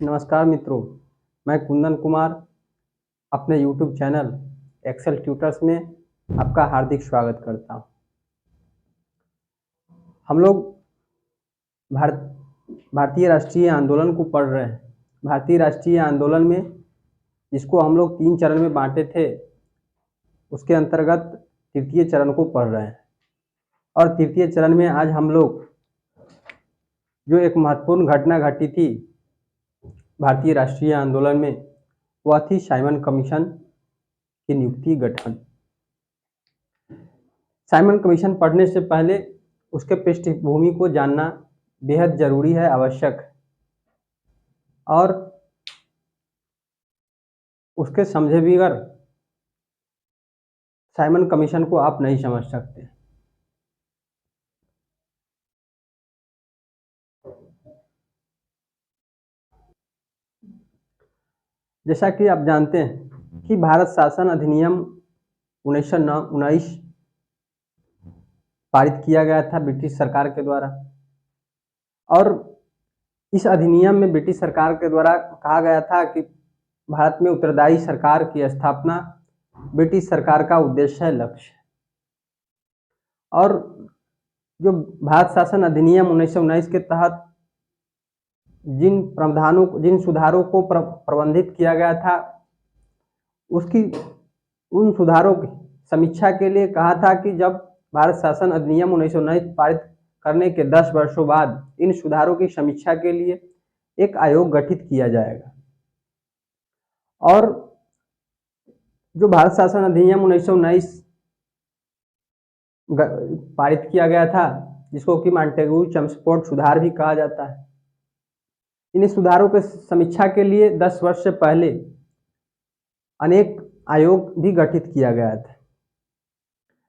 नमस्कार मित्रों, मैं कुंदन कुमार अपने यूट्यूब चैनल एक्सेल ट्यूटर्स में आपका हार्दिक स्वागत करता हूं। हम लोग भारतीय राष्ट्रीय आंदोलन को पढ़ रहे हैं। भारतीय राष्ट्रीय आंदोलन में जिसको हम लोग 3 चरण में बांटे थे, उसके अंतर्गत तृतीय चरण को पढ़ रहे हैं। और तृतीय चरण में आज हम लोग जो एक महत्वपूर्ण घटना घटी थी भारतीय राष्ट्रीय आंदोलन में, वह थी साइमन कमीशन की नियुक्ति गठन। साइमन कमीशन पढ़ने से पहले उसके पृष्ठभूमि को जानना बेहद जरूरी है, आवश्यक है। और उसके समझे बगैर साइमन कमीशन को आप नहीं समझ सकते। जैसा कि आप जानते हैं कि भारत शासन अधिनियम 1919 पारित किया गया था ब्रिटिश सरकार के द्वारा। और इस अधिनियम में ब्रिटिश सरकार के द्वारा कहा गया था कि भारत में उत्तरदायी सरकार की स्थापना ब्रिटिश सरकार का उद्देश्य है, लक्ष्य। और जो भारत शासन अधिनियम 1919 के तहत जिन सुधारों को प्रबंधित किया गया था, उन सुधारों की समीक्षा के लिए कहा था कि जब भारत शासन अधिनियम 1919 पारित करने के 10 वर्षों बाद इन सुधारों की समीक्षा के लिए एक आयोग गठित किया जाएगा। और जो भारत शासन अधिनियम 1919 पारित किया गया था, जिसको कि मॉन्टेग्यू चेम्सफोर्ड सुधार भी कहा जाता है, इन सुधारों के समीक्षा के लिए 10 वर्ष से पहले अनेक आयोग भी गठित किया गया था।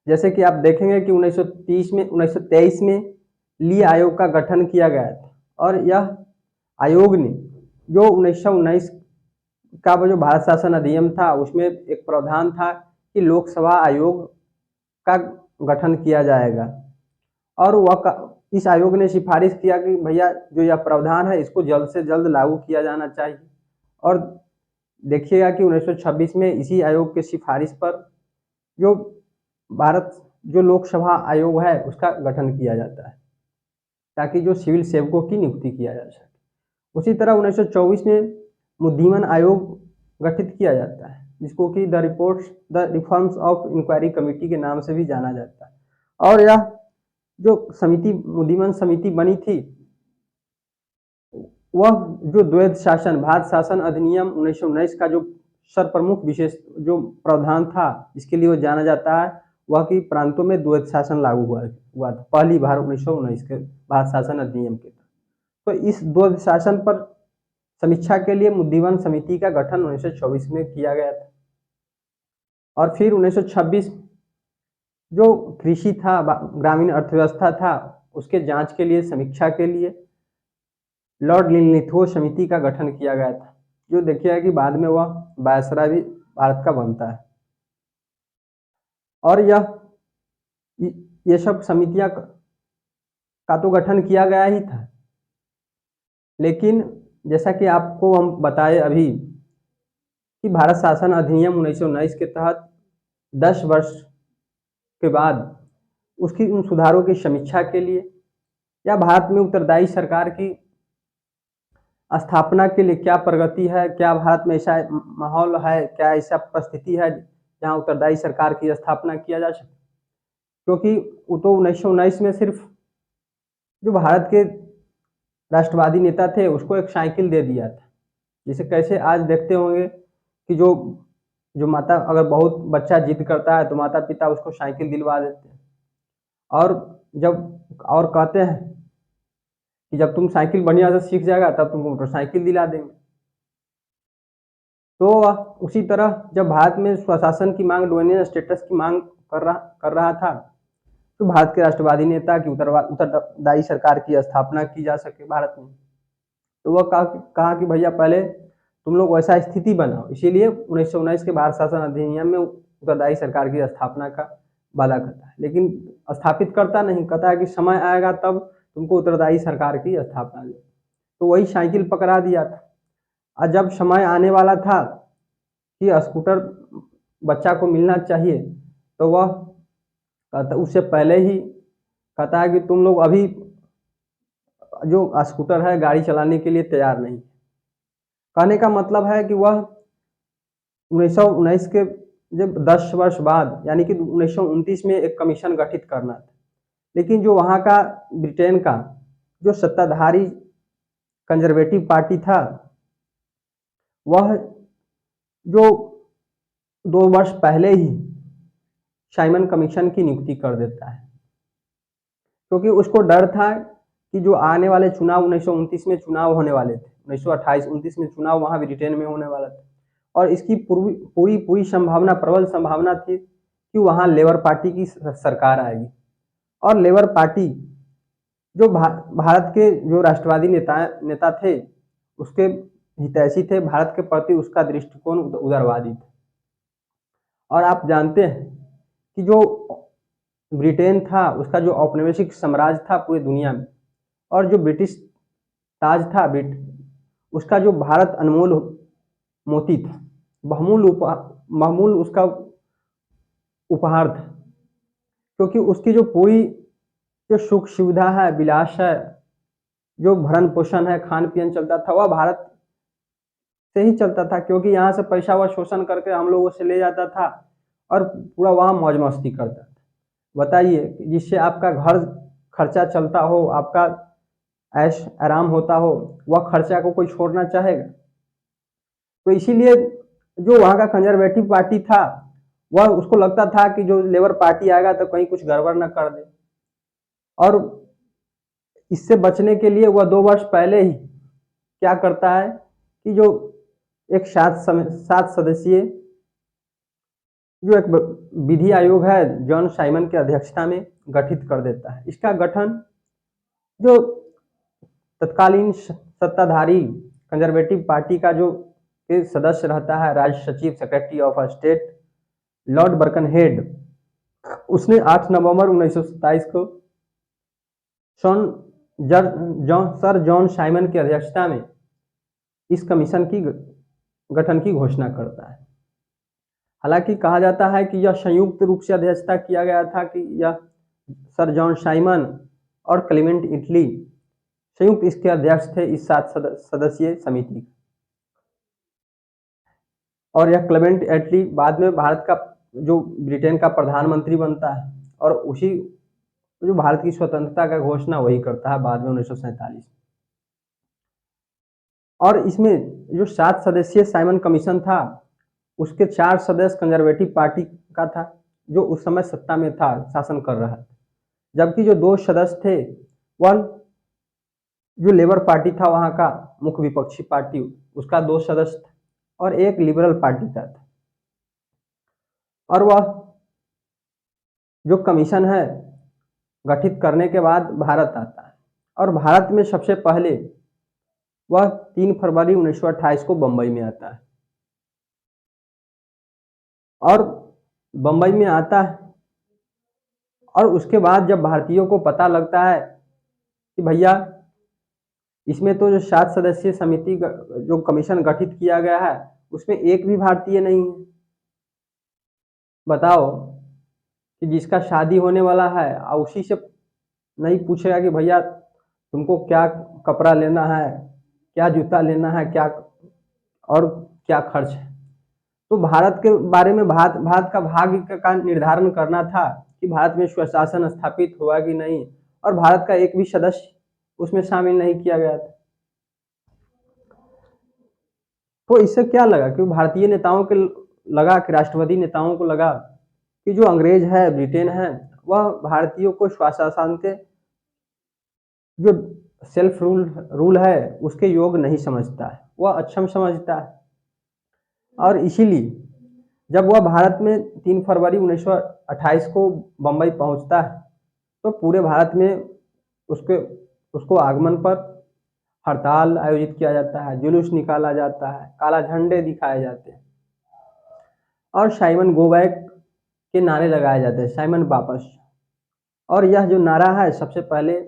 जैसे कि आप देखेंगे कि 1923 में ली आयोग का गठन किया गया था। और यह आयोग ने जो 1919 का जो भारत शासन अधिनियम था, उसमें एक प्रावधान था कि लोकसभा आयोग का गठन किया जाएगा। और वह इस आयोग ने सिफारिश किया कि भैया जो यह प्रावधान है, इसको जल्द से जल्द लागू किया जाना चाहिए। और देखिएगा कि 1926 में इसी आयोग के सिफारिश पर जो भारत जो लोकसभा आयोग है, उसका गठन किया जाता है, ताकि जो सिविल सेवकों की नियुक्ति किया जा सके। उसी तरह 1924 में मुद्दीमन आयोग गठित किया जाता है, जिसको कि the reforms of inquiry committee के नाम से भी जाना जाता है। और यह जो समिति मुद्दीमन समिति बनी थी, वह जो द्वैध शासन भारत शासन अधिनियम 1919 का जो सर्वप्रमुख विशेष जो प्रावधान था, जिसके लिए वो जाना जाता है, वह कि प्रांतों में द्वैध शासन लागू हुआ था पहली बार 1919 के भारत शासन अधिनियम के। तो इस द्वैध शासन पर समीक्षा के लिए मुद्दीमन समिति का गठन 1924 में किया गया था। और फिर 1926 जो कृषि था, ग्रामीण अर्थव्यवस्था था, उसके जांच के लिए, समीक्षा के लिए लॉर्ड लिनलिथगो समिति का गठन किया गया था, जो देखिएगा कि बाद में वह वायसराय भी भारत का बनता है। और ये सब समितियां का तो गठन किया गया ही था, लेकिन जैसा कि आपको हम बताए अभी कि भारत शासन अधिनियम 1919 के तहत 10 वर्ष के बाद उसकी उन सुधारों की समीक्षा के लिए या भारत में उत्तरदायी सरकार की स्थापना के लिए क्या प्रगति है, क्या भारत में ऐसा माहौल है, क्या ऐसा परिस्थिति है जहां उत्तरदायी सरकार की स्थापना किया जा सके। क्योंकि वो तो 1919 में सिर्फ जो भारत के राष्ट्रवादी नेता थे, उसको एक साइकिल दे दिया था। जैसे कैसे आज देखते होंगे कि जो माता, अगर बहुत बच्चा जिद करता है तो माता पिता उसको साइकिल दिलवा देते हैं। और कहते हैं कि जब तुम साइकिल बढ़िया से सीख जाएगा तब तुमको मोटरसाइकिल दिला देंगे। तो उसी तरह जब भारत में स्वशासन की मांग, डोमिनियन स्टेटस की मांग कर रहा था, तो भारत के राष्ट्रवादी नेता की उत्तरदायी सरकार की स्थापना की जा सके भारत में, तो वह कहा कि भैया पहले तुम लोग वैसा स्थिति बनाओ। इसीलिए 1919 के भारत शासन अधिनियम में उत्तरदायी सरकार की स्थापना का वादा करता है, लेकिन स्थापित करता नहीं, कहता है कि समय आएगा तब तुमको उत्तरदायी सरकार की स्थापना दे। तो वही साइकिल पकड़ा दिया था। और जब समय आने वाला था कि स्कूटर बच्चा को मिलना चाहिए, तो वह कहता उससे पहले ही कहता है कि तुम लोग अभी जो स्कूटर है गाड़ी चलाने के लिए तैयार नहीं। कहने का मतलब है कि वह 1919 के जब 10 वर्ष बाद यानी कि 1929 में एक कमीशन गठित करना था, लेकिन जो वहाँ का ब्रिटेन का जो सत्ताधारी कंजर्वेटिव पार्टी था, वह जो 2 वर्ष पहले ही साइमन कमीशन की नियुक्ति कर देता है, क्योंकि उसको डर था कि जो आने वाले चुनाव 1929 में चुनाव होने वाले थे, 1928-29 में चुनाव वहाँ ब्रिटेन में होने वाला था, और इसकी पूरी पूरी संभावना, प्रबल संभावना थी कि वहाँ लेबर पार्टी की सरकार आएगी। और लेबर पार्टी जो भारत के जो राष्ट्रवादी नेता थे, उसके हितैषी थे, भारत के प्रति उसका दृष्टिकोण उदारवादी था। और आप जानते हैं कि जो ब्रिटेन था, उसका जो औपनिवेशिक साम्राज्य था पूरी दुनिया में, और जो ब्रिटिश ताज था, उसका जो भारत अनमोल मोती था, बहुमूल्य उसका उपहार था, क्योंकि उसकी जो पूरी जो सुख सुविधा है, विलास है, जो भरण पोषण है, खान पीन चलता था, वह भारत से ही चलता था, क्योंकि यहाँ से पैसा वह शोषण करके हम लोगों से ले जाता था और पूरा वहाँ मौज मस्ती करता था। बताइए, जिससे आपका घर खर्चा चलता हो, आपका ऐश आराम होता हो, वह खर्चा को कोई छोड़ना चाहेगा? तो इसीलिए जो वहाँ का कंजर्वेटिव पार्टी था, वह उसको लगता था कि जो लेबर पार्टी आएगा तो कहीं कुछ गड़बड़ न कर दे, और इससे बचने के लिए वह 2 वर्ष पहले ही क्या करता है कि जो एक 7 सदस्यीय जो एक विधि आयोग है, जॉन साइमन की अध्यक्षता में गठित कर देता है। इसका गठन जो तत्कालीन सत्ताधारी कंजर्वेटिव पार्टी का जो के सदस्य रहता है, राज्य सचिव, secretary of state, Lord Birkenhead, उसने 8 नवंबर 1927 को सर जॉन साइमन की अध्यक्षता में इस कमीशन की गठन की घोषणा करता है। हालांकि कहा जाता है कि यह संयुक्त रूप से अध्यक्षता किया गया था, कि यह सर जॉन साइमन और क्लेमेंट इटली संयुक्त इसके अध्यक्ष थे इस 7 सदस्यीय समिति। और यह क्लेमेंट एटली बाद में भारत का जो ब्रिटेन का प्रधानमंत्री बनता है, और उसी जो भारत की स्वतंत्रता का घोषणा वही करता है बाद में 1947। और इसमें जो 7 सदस्यीय साइमन कमीशन था, उसके 4 सदस्य कंजर्वेटिव पार्टी का था, जो उस समय सत्ता में था, शासन कर रहा था, जबकि जो 2 सदस्य थे वह जो लेबर पार्टी था, वहाँ का मुख्य विपक्षी पार्टी, उसका 2 सदस्य था, और एक लिबरल पार्टी का था। और वह जो कमीशन है गठित करने के बाद भारत आता है, और भारत में सबसे पहले वह 3 फरवरी 1928 को बंबई में आता है। और बंबई में आता है, और उसके बाद जब भारतीयों को पता लगता है कि भैया इसमें तो जो 7 सदस्यीय समिति जो कमीशन गठित किया गया है, उसमें एक भी भारतीय नहीं है। बताओ कि जिसका शादी होने वाला है, और उसी से नहीं पूछेगा कि भैया तुमको क्या कपड़ा लेना है, क्या जूता लेना है, क्या और क्या खर्च है। तो भारत के बारे में भारत का भाग्य का निर्धारण करना था कि भारत में स्वशासन स्थापित हुआ कि नहीं, और भारत का एक भी सदस्य उसमें शामिल नहीं किया गया था। तो इससे क्या लगा कि भारतीय नेताओं के लगा कि राष्ट्रवादी नेताओं को लगा कि जो अंग्रेज है, ब्रिटेन है, वह भारतीयों को स्वशासन के जो सेल्फ रूल है उसके योग नहीं समझता है, वह अक्षम समझता है। और इसीलिए जब वह भारत में 3 फरवरी 1928 को बंबई पहुंचता है, तो पूरे भारत में उसको आगमन पर हड़ताल आयोजित किया जाता है, जुलूस निकाला जाता है, काला झंडे दिखाए जाते हैं, और साइमन गो बैक के नारे लगाए जाते हैं, साइमन वापस। और यह जो नारा है सबसे पहले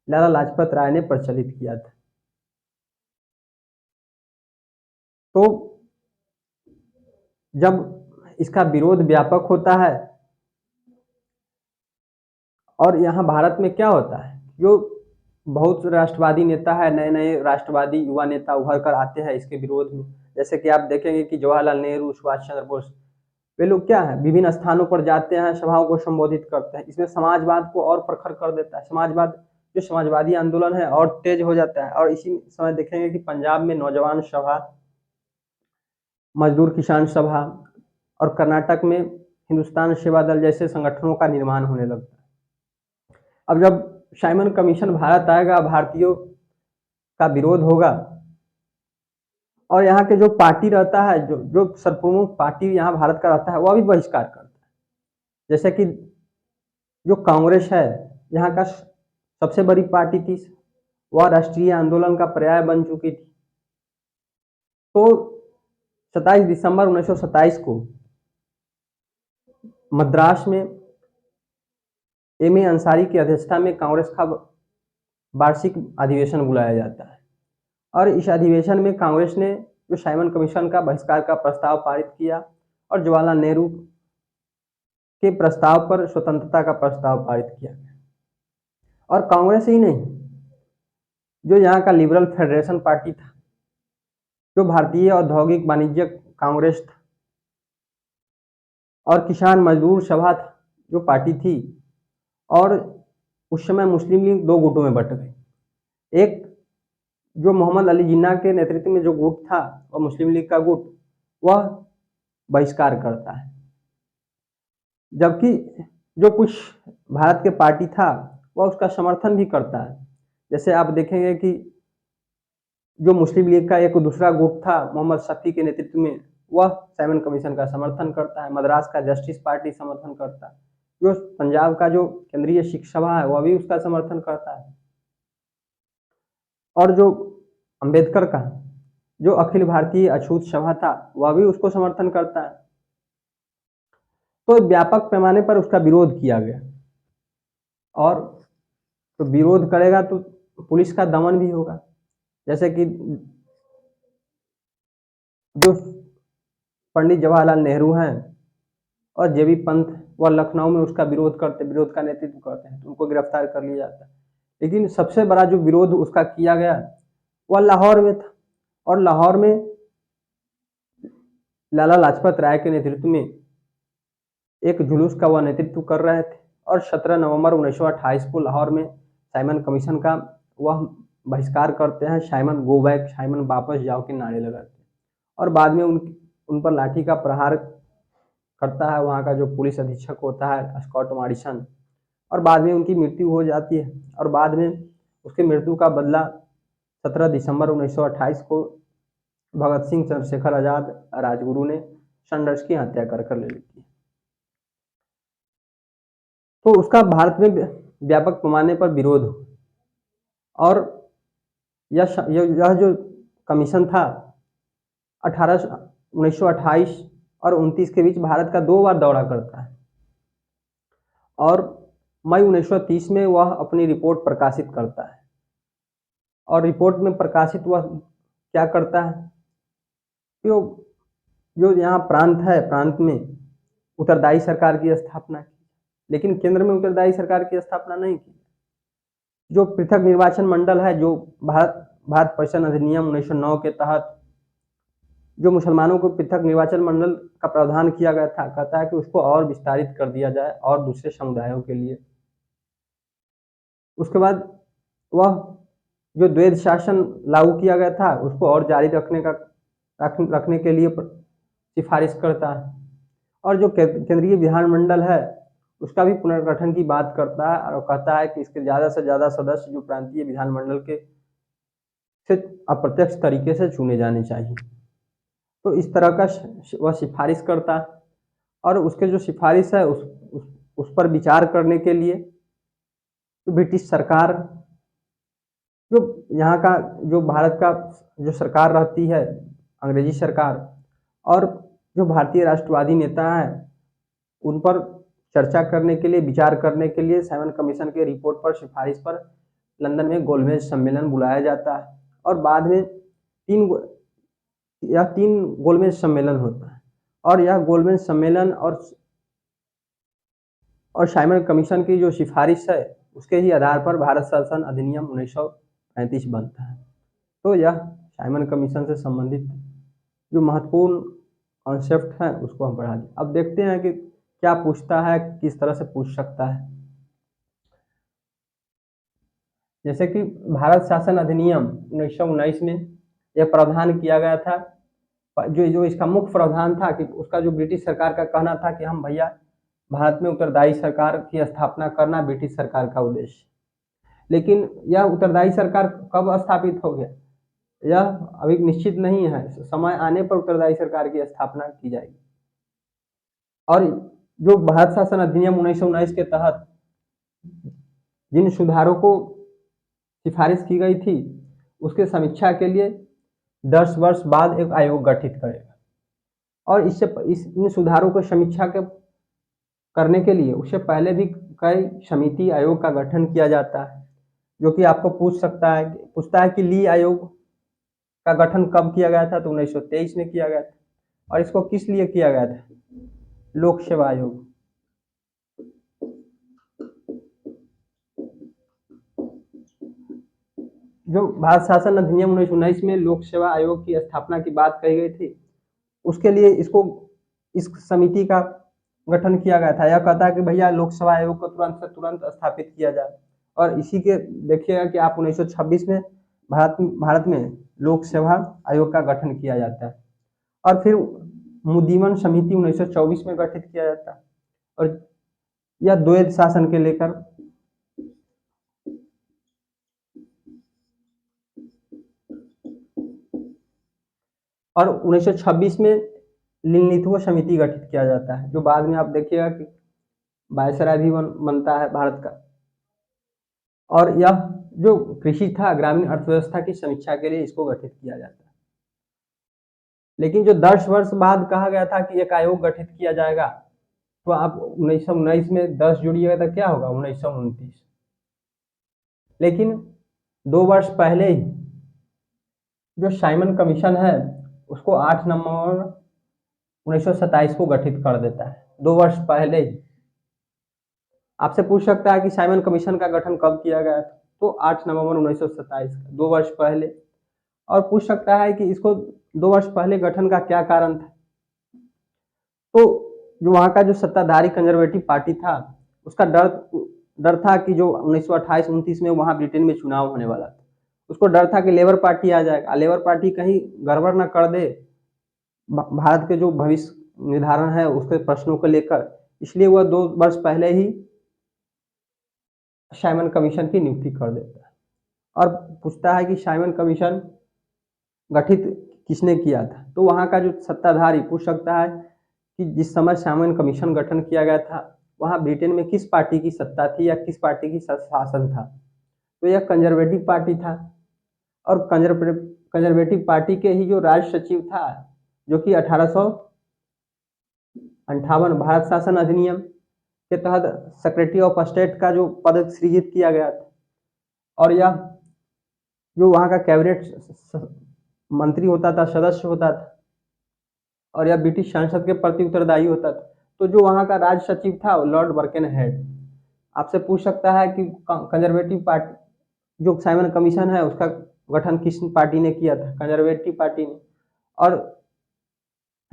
लाला लाजपत राय ने प्रचलित किया था। तो जब इसका विरोध व्यापक होता है और यहाँ भारत में क्या होता है, जो बहुत राष्ट्रवादी नेता है, नए नए राष्ट्रवादी युवा नेता उभर कर आते हैं इसके विरोध में। जैसे कि आप देखेंगे कि जवाहरलाल नेहरू, सुभाष चंद्र बोस, वे लोग क्या है, विभिन्न स्थानों पर जाते हैं, सभाओं को संबोधित करते हैं। इसमें समाजवाद को और प्रखर कर देता है। समाजवाद, जो समाजवादी आंदोलन है और तेज हो जाता है। और इसी समय देखेंगे कि पंजाब में नौजवान सभा, मजदूर किसान सभा और कर्नाटक में हिंदुस्तान सेवा दल जैसे संगठनों का निर्माण होने लगता है। अब जब साइमन कमीशन भारत आएगा, भारतीयों का विरोध होगा और यहाँ के जो पार्टी रहता है, जो सर्वप्रमुख पार्टी यहाँ भारत का रहता है, वह भी बहिष्कार करता है। जैसे कि जो कांग्रेस है, यहाँ का सबसे बड़ी पार्टी थी, वह राष्ट्रीय आंदोलन का पर्याय बन चुकी थी। तो 27 दिसंबर 1927 को मद्रास में एम ए अंसारी की अध्यक्षता में कांग्रेस का वार्षिक अधिवेशन बुलाया जाता है। और इस अधिवेशन में कांग्रेस ने जो साइमन कमीशन का बहिष्कार का प्रस्ताव पारित किया और जवाहरलाल नेहरू के प्रस्ताव पर स्वतंत्रता का प्रस्ताव पारित किया। और कांग्रेस ही नहीं, जो यहाँ का लिबरल फेडरेशन पार्टी था, जो भारतीय औद्योगिक वाणिज्यिक कांग्रेस था, और किसान मजदूर सभा था, जो पार्टी थी, और उस समय मुस्लिम लीग दो गुटों में बट गई। एक जो मोहम्मद अली जिन्ना के नेतृत्व में जो गुट था, वह मुस्लिम लीग का गुट, वह बहिष्कार करता है। जबकि जो कुछ भारत के पार्टी था, वह उसका समर्थन भी करता है। जैसे आप देखेंगे कि जो मुस्लिम लीग का एक दूसरा गुट था मोहम्मद शफी के नेतृत्व में, वह साइमन कमीशन का समर्थन करता है। मद्रास का जस्टिस पार्टी समर्थन करता है। जो पंजाब का जो केंद्रीय शिक्षक सभा है, वह भी उसका समर्थन करता है। और जो अंबेडकर का जो अखिल भारतीय अछूत सभा था, वह भी उसको समर्थन करता है। तो व्यापक पैमाने पर उसका विरोध किया गया। और तो विरोध करेगा तो पुलिस का दमन भी होगा। जैसे कि जो पंडित जवाहरलाल नेहरू हैं और जेबी पंत, वह लखनऊ में उसका विरोध का नेतृत्व करते हैं, तो उनको गिरफ्तार कर लिया जाता है। लेकिन सबसे बड़ा जो विरोध उसका किया गया, वह लाहौर में था। और लाहौर में लाला लाजपत राय के नेतृत्व में एक जुलूस का वह नेतृत्व कर रहे थे। और 17 नवंबर 1928 को लाहौर में साइमन कमीशन का वह बहिष्कार करते हैं। साइमन गो बैक, साइमन वापस जाओ के नारे लगाते हैं। और बाद में उन पर लाठी का प्रहार करता है वहाँ का जो पुलिस अधीक्षक होता है, स्कॉट मॉरिसन। और बाद में उनकी मृत्यु हो जाती है। और बाद में उसकी मृत्यु का बदला 17 दिसंबर 1928 को भगत सिंह, चंद्रशेखर आजाद, राजगुरु ने सैंडर्स की हत्या कर ले लेती है। तो उसका भारत में व्यापक पैमाने पर विरोध हो। और यह जो कमीशन था 1928 और 29 के बीच भारत का 2 बार दौरा करता है। और मई 1930 में वह अपनी रिपोर्ट प्रकाशित करता है। और रिपोर्ट में प्रकाशित वह क्या करता है कि जो यहाँ प्रांत है, प्रांत में उत्तरदायी सरकार की स्थापना की, लेकिन केंद्र में उत्तरदायी सरकार की स्थापना नहीं की। जो पृथक निर्वाचन मंडल है, जो भारत परिषद अधिनियम 1909 के तहत जो मुसलमानों को पृथक निर्वाचन मंडल का प्रावधान किया गया था, कहता है कि उसको और विस्तारित कर दिया जाए और दूसरे समुदायों के लिए। उसके बाद वह जो द्वैध शासन लागू किया गया था, उसको और जारी रखने के लिए सिफारिश करता है। और जो केंद्रीय विधानमंडल है, उसका भी पुनर्गठन की बात करता है और कहता है कि इसके ज़्यादा से ज़्यादा सदस्य जो प्रांतीय विधानमंडल के से अप्रत्यक्ष तरीके से चुने जाने चाहिए। तो इस तरह का वह सिफारिश करता है। और उसके जो सिफारिश है उस पर विचार करने के लिए तो ब्रिटिश सरकार, जो यहाँ का जो भारत का जो सरकार रहती है, अंग्रेजी सरकार, और जो भारतीय राष्ट्रवादी नेता हैं, उन पर चर्चा करने के लिए, विचार करने के लिए साइमन कमीशन के रिपोर्ट पर सिफारिश पर लंदन में गोलमेज सम्मेलन बुलाया जाता है। और बाद में यह 3 गोलमेज सम्मेलन होता है और यह गोलमेज सम्मेलन और साइमन कमीशन की जो सिफारिश है उसके ही आधार पर भारत शासन अधिनियम 1935 बनता है। तो यह साइमन कमीशन से संबंधित जो महत्वपूर्ण कॉन्सेप्ट है उसको हम पढ़ा दें। अब देखते हैं कि क्या पूछता है, किस तरह से पूछ सकता है। जैसे कि भारत शासन अधिनियम 1919 में यह प्रावधान किया गया था, जो इसका मुख्य प्रावधान था कि उसका जो ब्रिटिश सरकार का कहना था कि हम भैया भारत में उत्तरदायी सरकार की स्थापना करना ब्रिटिश सरकार का उद्देश्य। लेकिन यह उत्तरदायी सरकार कब स्थापित हो गया यह अभी निश्चित नहीं है, समय आने पर उत्तरदायी सरकार की स्थापना की जाएगी। और जो भारत शासन अधिनियम 1919 के तहत जिन सुधारों को सिफारिश की गई थी उसके समीक्षा के लिए 10 वर्ष बाद एक आयोग गठित करेगा और इन सुधारों को समीक्षा करने के लिए उससे पहले भी कई समिति आयोग का गठन किया जाता है, जो कि आपको पूछता है कि ली आयोग का गठन कब किया गया था, तो 1923 में किया गया था। और इसको किस लिए किया गया था? लोक सेवा आयोग। जो भारत शासन अधिनियम 1919 में लोक सेवा आयोग की स्थापना की बात कही गई थी उसके लिए इस समिति का गठन किया गया था। यह कहता है कि भैया लोक सेवा आयोग को तुरंत से तुरंत स्थापित किया जाए। और इसी के देखिएगा कि आप 1926 में भारत में लोक सेवा आयोग का गठन किया जाता है और फिर मुदीमन समिति 1924 में गठित किया जाता है और यह द्वैध शासन के लेकर और 1926 में लिनलिथो समिति गठित किया जाता है, जो बाद में आप देखिएगा कि वायसराय भी बनता है भारत का। और यह जो कृषि था ग्रामीण अर्थव्यवस्था की समीक्षा के लिए इसको गठित किया जाता है। लेकिन जो 10 वर्ष बाद कहा गया था कि एक आयोग गठित किया जाएगा, तो आप 1919 में 10 जोड़िएगा तो क्या होगा 1929। लेकिन 2 वर्ष पहले ही जो साइमन कमीशन है उसको 8 नवंबर 1927 को गठित कर देता है, 2 वर्ष पहले ही। आपसे पूछ सकता है कि साइमन कमीशन का गठन कब किया गया था, तो 8 नवंबर 1927, 2 वर्ष पहले। और पूछ सकता है कि इसको 2 वर्ष पहले गठन का क्या कारण था, तो जो वहाँ का जो सत्ताधारी कंजर्वेटिव पार्टी था उसका डर था कि जो 1928-29 में वहाँ ब्रिटेन में चुनाव होने वाला था, उसको डर था कि लेबर पार्टी आ जाएगा, लेबर पार्टी कहीं गड़बड़ न कर दे भारत के जो भविष्य निर्धारण है उसके प्रश्नों को लेकर, इसलिए वह 2 वर्ष पहले ही साइमन कमीशन की नियुक्ति कर देता है। और पूछता है कि साइमन कमीशन गठित किसने किया था, तो वहाँ का जो सत्ताधारी पूछ सकता है कि जिस समय साइमन कमीशन गठन किया गया था वहाँ ब्रिटेन में किस पार्टी की सत्ता थी या किस पार्टी की शासन था, तो यह कंजर्वेटिव पार्टी था। और कंजर्वेटिव पार्टी के ही जो राज्य सचिव था, जो कि 1858 भारत शासन अधिनियम के तहत सेक्रेटरी ऑफ स्टेट का जो पद सृजित किया गया था, और यह जो वहाँ का कैबिनेट मंत्री होता था, सदस्य होता था, और यह ब्रिटिश संसद के प्रति उत्तरदायी होता था। तो जो वहाँ का राज्य सचिव था लॉर्ड बर्केनहेड। आपसे पूछ सकता है कि कंजर्वेटिव पार्टी जो साइमन कमीशन है उसका गठन किस पार्टी ने किया था, कंजर्वेटिव पार्टी ने। और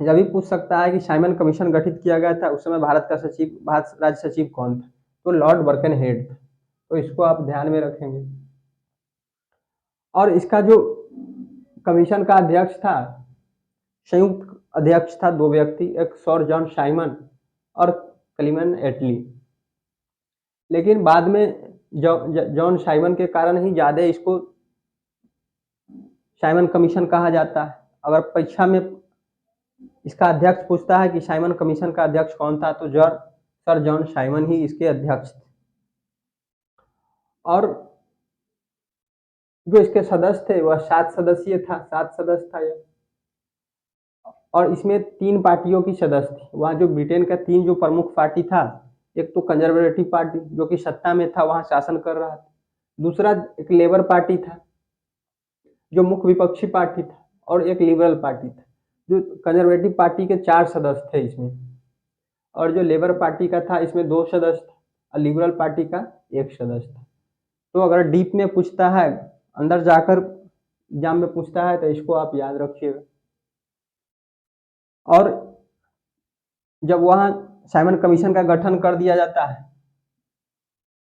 यह भी पूछ सकता है कि साइमन कमीशन गठित किया गया था उस समय भारत राज्य सचिव कौन था, तो लॉर्ड बर्केनहेड था। तो इसको आप ध्यान में रखेंगे। और इसका जो कमीशन का अध्यक्ष था, संयुक्त अध्यक्ष था 2 व्यक्ति, एक सर जॉन साइमन और क्लीमेंट एटली। लेकिन बाद में जॉन साइमन के कारण ही ज़्यादा इसको साइमन कमीशन कहा जाता है। अगर परीक्षा में इसका अध्यक्ष पूछता है कि साइमन कमीशन का अध्यक्ष कौन था, तो सर जॉन साइमन ही इसके अध्यक्ष थे। और जो इसके सदस्य थे वह 7 सदस्य था यह। और इसमें 3 पार्टियों की सदस्य थी। वहाँ जो ब्रिटेन का 3 जो प्रमुख पार्टी था, एक तो कंजर्वेटिव पार्टी जो कि सत्ता में था, वहाँ शासन कर रहा था। दूसरा एक लेबर पार्टी था जो मुख्य विपक्षी पार्टी था, और एक लिबरल पार्टी था। जो कंजर्वेटिव पार्टी के 4 सदस्य थे इसमें, और जो लेबर पार्टी का था इसमें 2 सदस्य थे और लिबरल पार्टी का 1 सदस्य था। तो अगर डीप में पूछता है, अंदर जाकर एग्जाम में पूछता है, तो इसको आप याद रखिएगा। और जब वहाँ साइमन कमीशन का गठन कर दिया जाता है,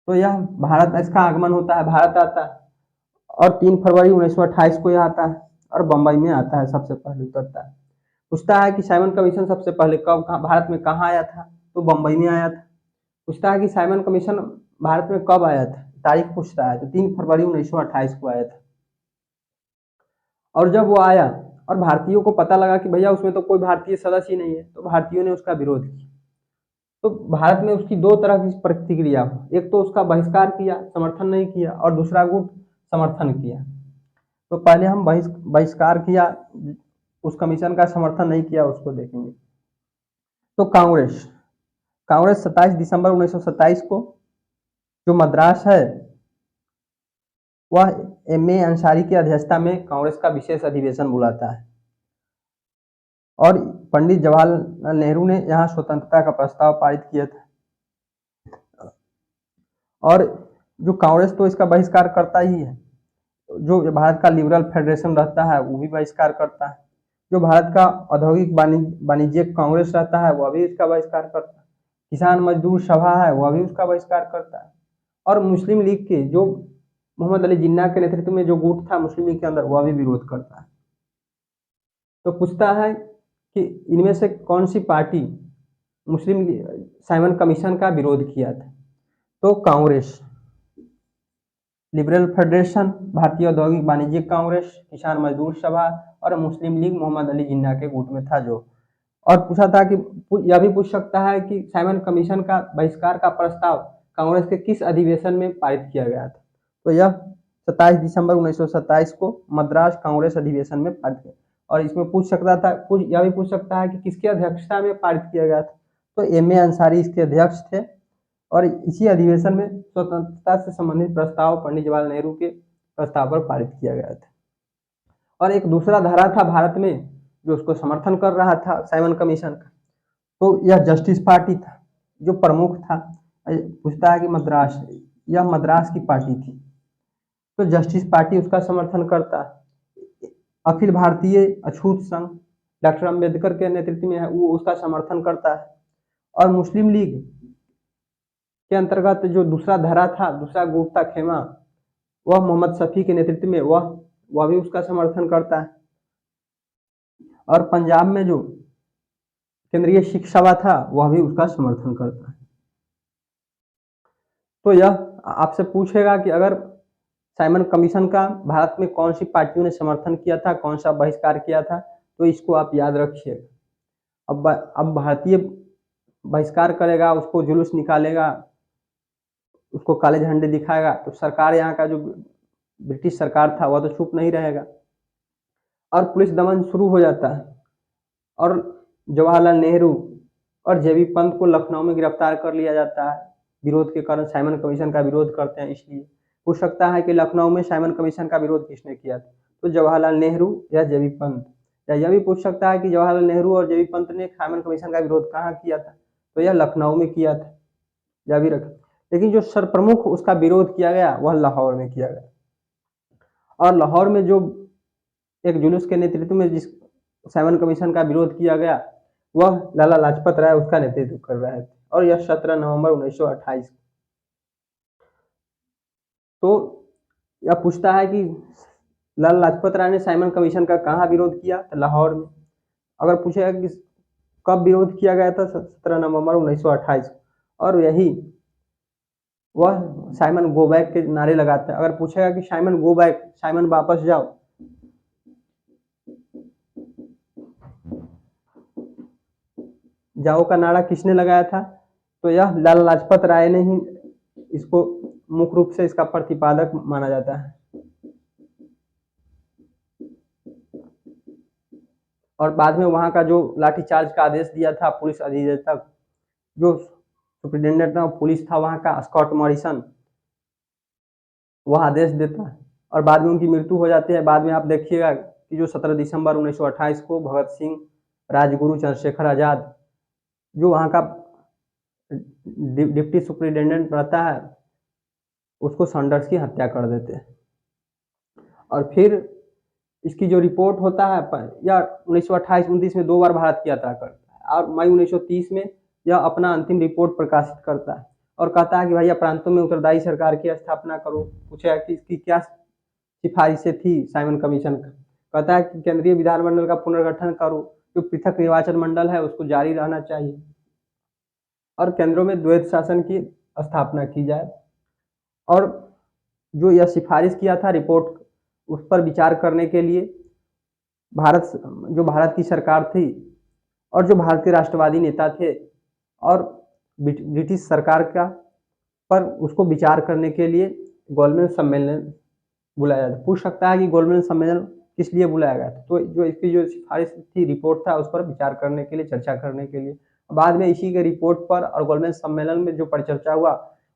तो यह भारत, इसका आगमन होता है, भारत आता है और 3 फरवरी 1928 को यह आता है और बम्बई में आता है, सबसे पहले उतरता है। पूछता है कि साइमन कमीशन सबसे पहले कब भारत में कहाँ आया था, तो बम्बई में आया था। पूछता है कि साइमन कमीशन भारत में कब आया था, तारीख पूछता है, तो 3 फरवरी 1928 को आया था। और जब वो आया और भारतीयों को पता लगा कि भैया उसमें तो कोई भारतीय सदस्य ही नहीं है, तो भारतीयों ने उसका विरोध किया। तो भारत में उसकी 2 तरह की प्रतिक्रिया हुई, एक तो उसका बहिष्कार किया, समर्थन नहीं किया, और दूसरा गुट समर्थन किया। तो पहले हम बहिष्कार किया, उस कमीशन का समर्थन नहीं किया, उसको देखेंगे। तो कांग्रेस 27 दिसंबर 1927 को जो मद्रास है, वह एम.ए. अंसारी की अध्यक्षता में कांग्रेस का विशेष अधिवेशन बुलाता है और पंडित जवाहरलाल नेहरू ने यहाँ स्वतंत्रता का प्रस्ताव पारित किया था। और जो कांग्रेस तो इसका बहिष्कार करता ही है, जो भारत का लिबरल फेडरेशन रहता है वो भी बहिष्कार करता है, जो भारत का औद्योगिक वाणिज्यिक कांग्रेस रहता है वह भी इसका बहिष्कार करता है, किसान मजदूर सभा है वह भी उसका बहिष्कार करता है, और मुस्लिम लीग के जो मोहम्मद अली जिन्ना के नेतृत्व में जो गुट था मुस्लिम लीग के अंदर, वह भी विरोध करता है। तो पूछता है कि इनमें से कौन सी पार्टी मुस्लिम साइमन कमीशन का विरोध किया था, तो कांग्रेस, लिबरल फेडरेशन, भारतीय औद्योगिक वाणिज्यिक कांग्रेस, किसान मजदूर सभा और मुस्लिम लीग मोहम्मद अली जिन्ना के गुट में था जो। और पूछा था कि यह भी पूछ सकता है कि साइमन कमीशन का बहिष्कार का प्रस्ताव कांग्रेस के किस अधिवेशन में पारित किया गया था, तो यह 27 दिसंबर 1927 को मद्रास कांग्रेस अधिवेशन में पारित किया। और इसमें पूछ सकता था, यह भी पूछ सकता है कि किसकी अध्यक्षता में पारित किया गया था, तो एम.ए. अंसारी इसके अध्यक्ष थे और इसी अधिवेशन में स्वतंत्रता से संबंधित प्रस्ताव पंडित जवाहरलाल नेहरू के प्रस्ताव पर पारित किया गया था। और एक दूसरा धारा था भारत में जो उसको समर्थन कर रहा था साइमन कमीशन का, तो यह जस्टिस पार्टी था, जो प्रमुख था। पूछता है कि मद्रास, यह मद्रास की पार्टी थी, तो जस्टिस पार्टी उसका समर्थन करता है। अखिल भारतीय अछूत संघ डॉक्टर अंबेडकर के नेतृत्व में है, वो उसका समर्थन करता है। और मुस्लिम लीग के अंतर्गत जो दूसरा धारा था, दूसरा गुट था खेमा, वह मोहम्मद शफी के नेतृत्व में वह भी उसका समर्थन करता है। और पंजाब में जो केंद्रीय सिख सभा था वह भी उसका समर्थन करता है। तो यह आपसे पूछेगा कि अगर साइमन कमीशन का भारत में कौन सी पार्टियों ने समर्थन किया था, कौन सा बहिष्कार किया था, तो इसको आप याद रखिएगा। अब भारतीय बहिष्कार करेगा, उसको जुलूस निकालेगा, उसको काले झंडे दिखाएगा, तो सरकार, यहाँ का जो ब्रिटिश सरकार था वह तो चुप नहीं रहेगा और पुलिस दमन शुरू हो जाता है। और जवाहरलाल नेहरू और जेबी पंत को लखनऊ में गिरफ्तार कर लिया जाता है, विरोध के कारण, साइमन कमीशन का विरोध करते हैं इसलिए। पूछ सकता है कि लखनऊ में साइमन कमीशन का विरोध किसने किया था, तो जवाहरलाल नेहरू या जेबी पंत। या यह भी पूछ सकता है कि जवाहरलाल नेहरू और जेबी पंत ने साइमन कमीशन का विरोध कहाँ किया था, तो यह लखनऊ में किया था, यह भी रख। लेकिन जो सर्वप्रमुख उसका विरोध किया गया वह लाहौर में किया गया। और लाहौर में जो एक जुलूस के नेतृत्व में जिस साइमन कमीशन का विरोध किया गया, वह लाला लाजपत राय उसका नेतृत्व कर रहे थे, और यह 17 नवंबर 1928। तो यह पूछता है कि लाला लाजपत राय ने साइमन कमीशन का कहाँ विरोध किया, तो लाहौर में। अगर पूछेगा कि कब विरोध किया गया था, 17 नवंबर 1928, और यही वह साइमन गो बैक के नारे लगाते हैं। अगर पूछेगा कि साइमन गो बैक, साइमन वापस जाओ, जाओ का नारा किसने लगाया था, तो यह लाला लाजपत राय ने ही इसको मुख्य रूप से इसका प्रतिपादक माना जाता है। और बाद में वहां का जो लाठीचार्ज का आदेश दिया था पुलिस अधीक्षक, जो सुप्रिंटेंडेंट ऑफ पुलिस था वहां का, स्कॉट मॉरिसन, वह आदेश देता है और बाद में उनकी मृत्यु हो जाती है। बाद में आप देखिएगा कि जो 17 दिसंबर 1928 को भगत सिंह, राजगुरु, चंद्रशेखर आज़ाद, जो वहाँ का डिप्टी सुपरिटेंडेंट रहता है, उसको सैंडर्स की हत्या कर देते हैं। और फिर इसकी जो रिपोर्ट होता है या 1928-29 में 2 बार भारत की यात्रा करता है और मई 1930 में यह अपना अंतिम रिपोर्ट प्रकाशित करता है और कहता है कि भैया प्रांतों में उत्तरदायी सरकार की स्थापना करो। पूछा कि इसकी क्या सिफारिशें थी साइमन कमीशन का, कहता है कि केंद्रीय विधानमंडल का पुनर्गठन करो, जो पृथक निर्वाचन मंडल है उसको जारी रहना चाहिए और केंद्रों में द्वैध शासन की स्थापना की जाए। और जो यह सिफारिश किया था रिपोर्ट, उस पर विचार करने के लिए भारत की सरकार थी और जो भारतीय राष्ट्रवादी नेता थे और ब्रिटिश सरकार का पर उसको विचार करने के लिए गोलमेज सम्मेलन बुलाया जाता। पूछ सकता है कि गोलमेज सम्मेलन किस लिए बुलाया गया था, तो जो इसकी जो सिफारिश थी, रिपोर्ट था, उस पर विचार करने के लिए, चर्चा करने के लिए। बाद में इसी के रिपोर्ट पर और गोलमेज सम्मेलन में जो परिचर्चा हुआ,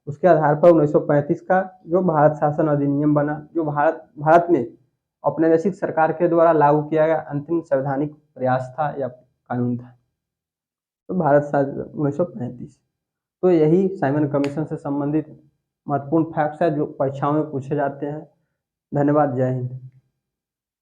उसके आधार पर 1935 का जो भारत शासन अधिनियम बना, जो भारत में औपनिवेशिक सरकार के द्वारा लागू किया गया अंतिम संवैधानिक प्रयास था या कानून था, तो भारत शासन 1935। तो यही साइमन कमीशन से संबंधित महत्वपूर्ण फैक्ट्स है जो परीक्षाओं में पूछे जाते हैं। धन्यवाद। जय हिंद।